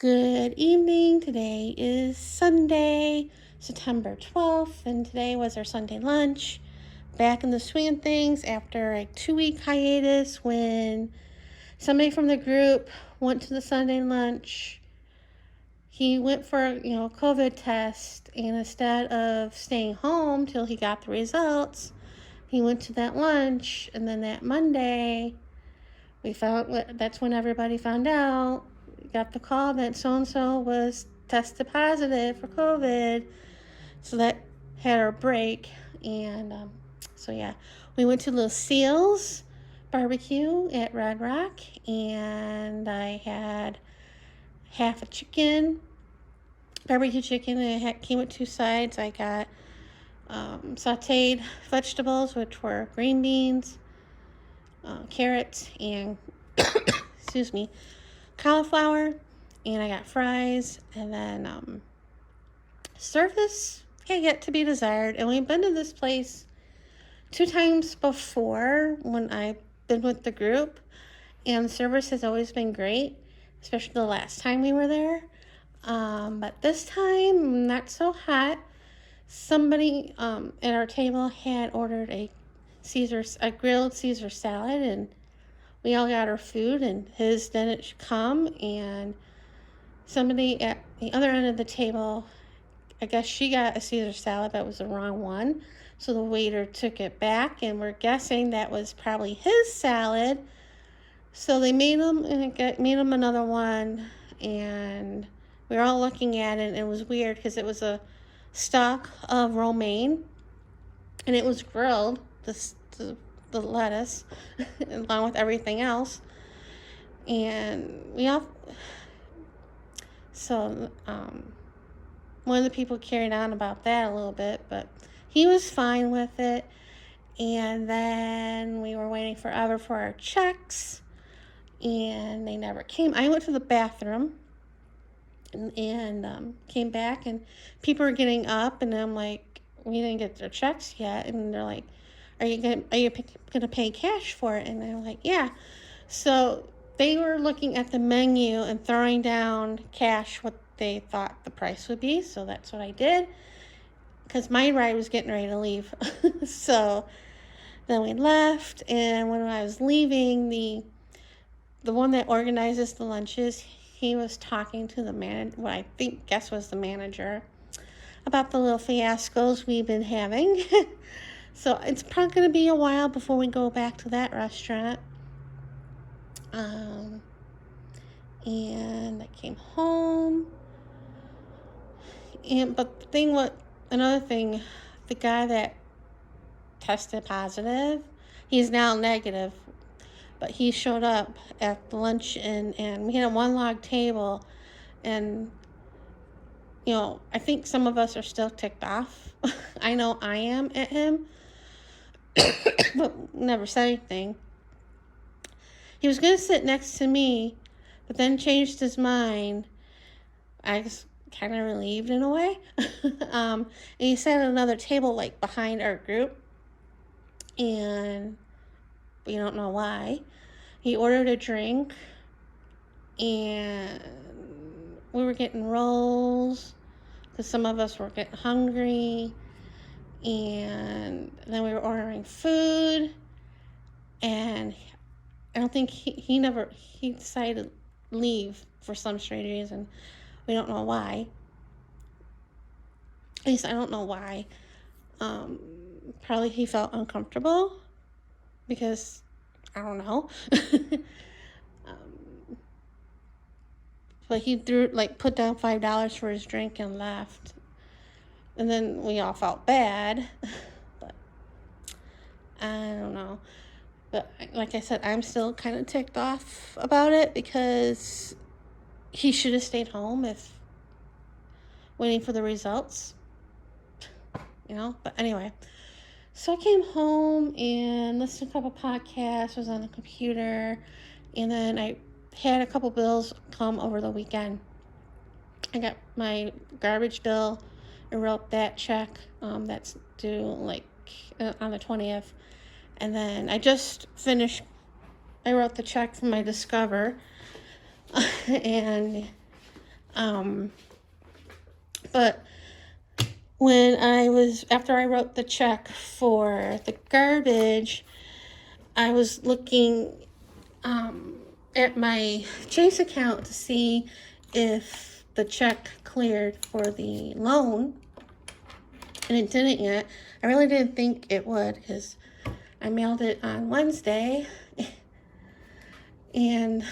Good evening. Today is Sunday, September 12th, and today was our Sunday lunch. Back in the swing of things after a 2-week hiatus when somebody from the group went to the Sunday lunch. He went for a COVID test, and instead of staying home till he got the results, he went to that lunch, and then that Monday, that's when everybody found out. Got the call that so-and-so was tested positive for COVID. So that had our break. And we went to Lucille's barbecue at Red Rock. And I had half a chicken, barbecue chicken, and it came with 2 sides. I got sauteed vegetables, which were green beans, carrots, and cauliflower, and I got fries, and then service had yet to be desired. And we've been to this place 2 times before when I've been with the group, and the service has always been great, especially the last time we were there. But this time, not so hot. Somebody at our table had ordered a grilled Caesar salad, and we all got our food, and his didn't come, and somebody at the other end of the table, I guess she got a Caesar salad, but it was the wrong one. So the waiter took it back, and we're guessing that was probably his salad. So they made him another one, and we were all looking at it, and it was weird because it was a stalk of romaine, and it was grilled, the lettuce, along with everything else. And one of the people carried on about that a little bit, but he was fine with it. And then we were waiting forever for our checks, and they never came. I went to the bathroom and came back, and people were getting up, and I'm like, we didn't get their checks yet. And they're like, are you gonna pay cash for it? And I'm like, yeah. So they were looking at the menu and throwing down cash what they thought the price would be. So that's what I did, because my ride was getting ready to leave. So then we left, and when I was leaving, the one that organizes the lunches, he was talking to what I guess was the manager, about the little fiascos we've been having. So it's probably going to be a while before we go back to that restaurant. And I came home. Another thing, the guy that tested positive, he's now negative, but he showed up at the lunch, and we had a 1-log table, and I think some of us are still ticked off. I know I am at him. But never said anything. He was going to sit next to me, but then changed his mind. I was kind of relieved in a way. And he sat at another table, like, behind our group, and we don't know why. He ordered a drink, and we were getting rolls because some of us were getting hungry. And then we were ordering food, and I don't think he decided to leave for some strange reason. We don't know why. At least I don't know why. Probably he felt uncomfortable, because I don't know. But he put down $5 for his drink and left. And then we all felt bad, but I don't know. But like I said, I'm still kind of ticked off about it, because he should have stayed home waiting for the results, But anyway, so I came home and listened to a couple podcasts, was on the computer, and then I had a couple bills come over the weekend. I got my garbage bill. I wrote that check that's due on the 20th. And then I wrote the check for my Discover. And But after I wrote the check for the garbage, I was looking at my Chase account to see if the check cleared for the loan, and it didn't yet. I really didn't think it would because I mailed it on Wednesday, and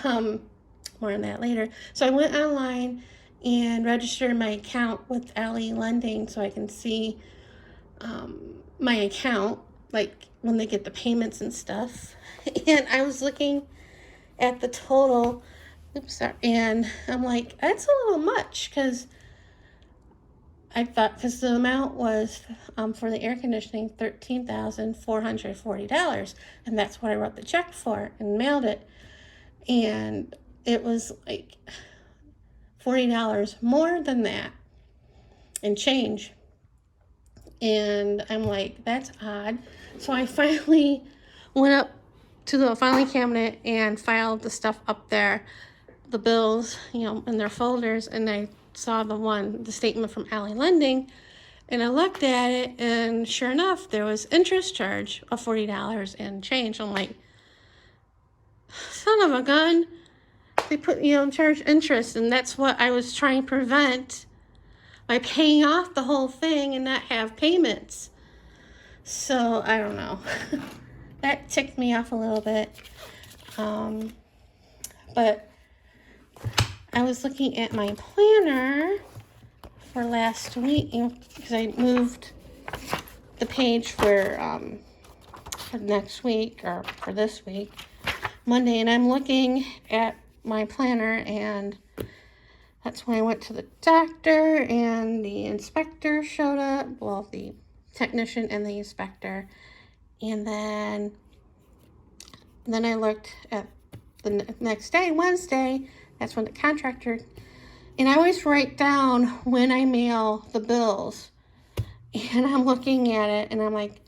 more on that later. So I went online and registered my account with Ally Lending so I can see my account, like when they get the payments and stuff. And I was looking at the total, and I'm like, that's a little much, because the amount was for the air conditioning $13,440, and that's what I wrote the check for and mailed it, and it was like $40 more than that and change. And I'm like, that's odd. So I finally went up to the filing cabinet and filed the stuff up there, the bills, in their folders, and I saw the statement from Ally Lending, and I looked at it, and sure enough, there was interest charge of $40 and change. I'm like, son of a gun. They put, charge interest, and that's what I was trying to prevent by paying off the whole thing and not have payments. So, I don't know. That ticked me off a little bit. But I was looking at my planner for last week, because I moved the page for next week, or for this week, Monday, and I'm looking at my planner, and that's when I went to the doctor, and the inspector showed up. Well, the technician and the inspector. And then I looked at the next day, Wednesday. That's when the contractor, and I always write down when I mail the bills. And I'm looking at it, and I'm like,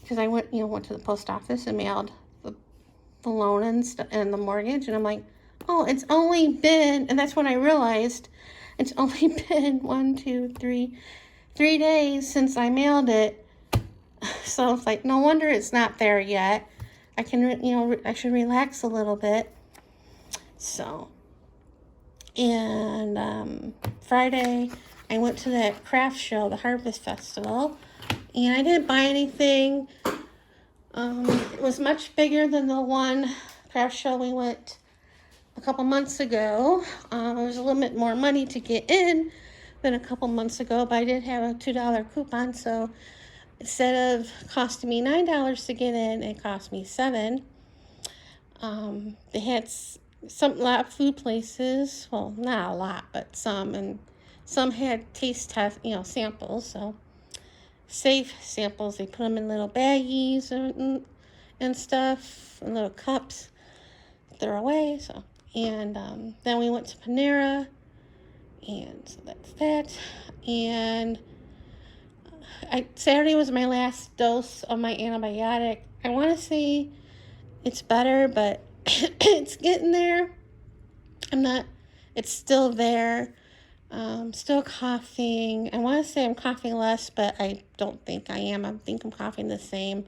because I went to the post office and mailed the loan and the mortgage, and I'm like, oh, it's only been, and that's when I realized it's only been 3 days since I mailed it. So it's like, no wonder it's not there yet. I can, I should relax a little bit. So, and Friday, I went to that craft show, the Harvest Festival, and I didn't buy anything. It was much bigger than the one craft show we went a couple months ago. It was a little bit more money to get in than a couple months ago, but I did have a $2 coupon, so instead of costing me $9 to get in, it cost me $7. They had a lot of food places, well, not a lot, but some, and some had taste test, samples, so safe samples. They put them in little baggies and stuff, and little cups, throw away. So, and then we went to Panera, and so that's that. And Saturday was my last dose of my antibiotic. I want to say it's better, but it's getting there. It's still there. Still coughing. I want to say I'm coughing less, but I don't think I am. I think I'm coughing the same.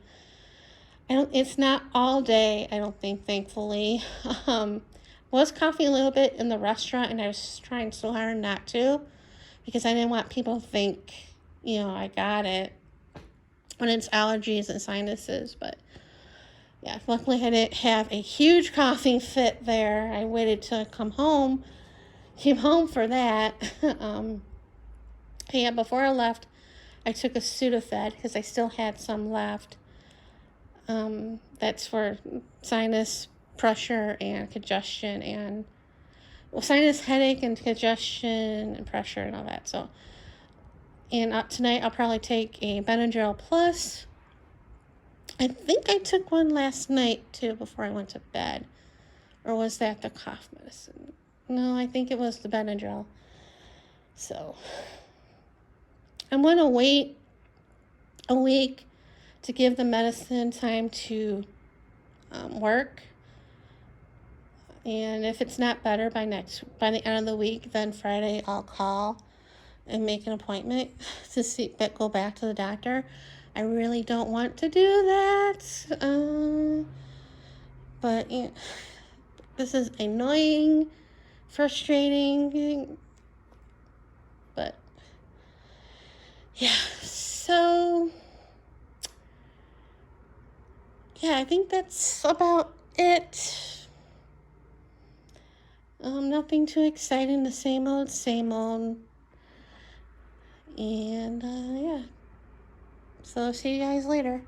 It's not all day, I don't think, thankfully. Was coughing a little bit in the restaurant, and I was trying so hard not to, because I didn't want people to think, I got it, when it's allergies and sinuses. But yeah, luckily I didn't have a huge coughing fit there. I waited till I came home for that. Yeah, before I left, I took a Sudafed because I still had some left. That's for sinus pressure and congestion, and sinus headache and congestion and pressure and all that. So, and tonight I'll probably take a Benadryl Plus. I think I took one last night too before I went to bed, or was that the cough medicine? No, I think it was the Benadryl. So I'm going to wait a week to give the medicine time to work. And if it's not better by the end of the week, then Friday I'll call and make an appointment to see, but go back to the doctor. I really don't want to do that. But you know, this is annoying, frustrating, but yeah. So yeah, I think that's about it. Nothing too exciting. The same old, same old. And yeah. So see you guys later.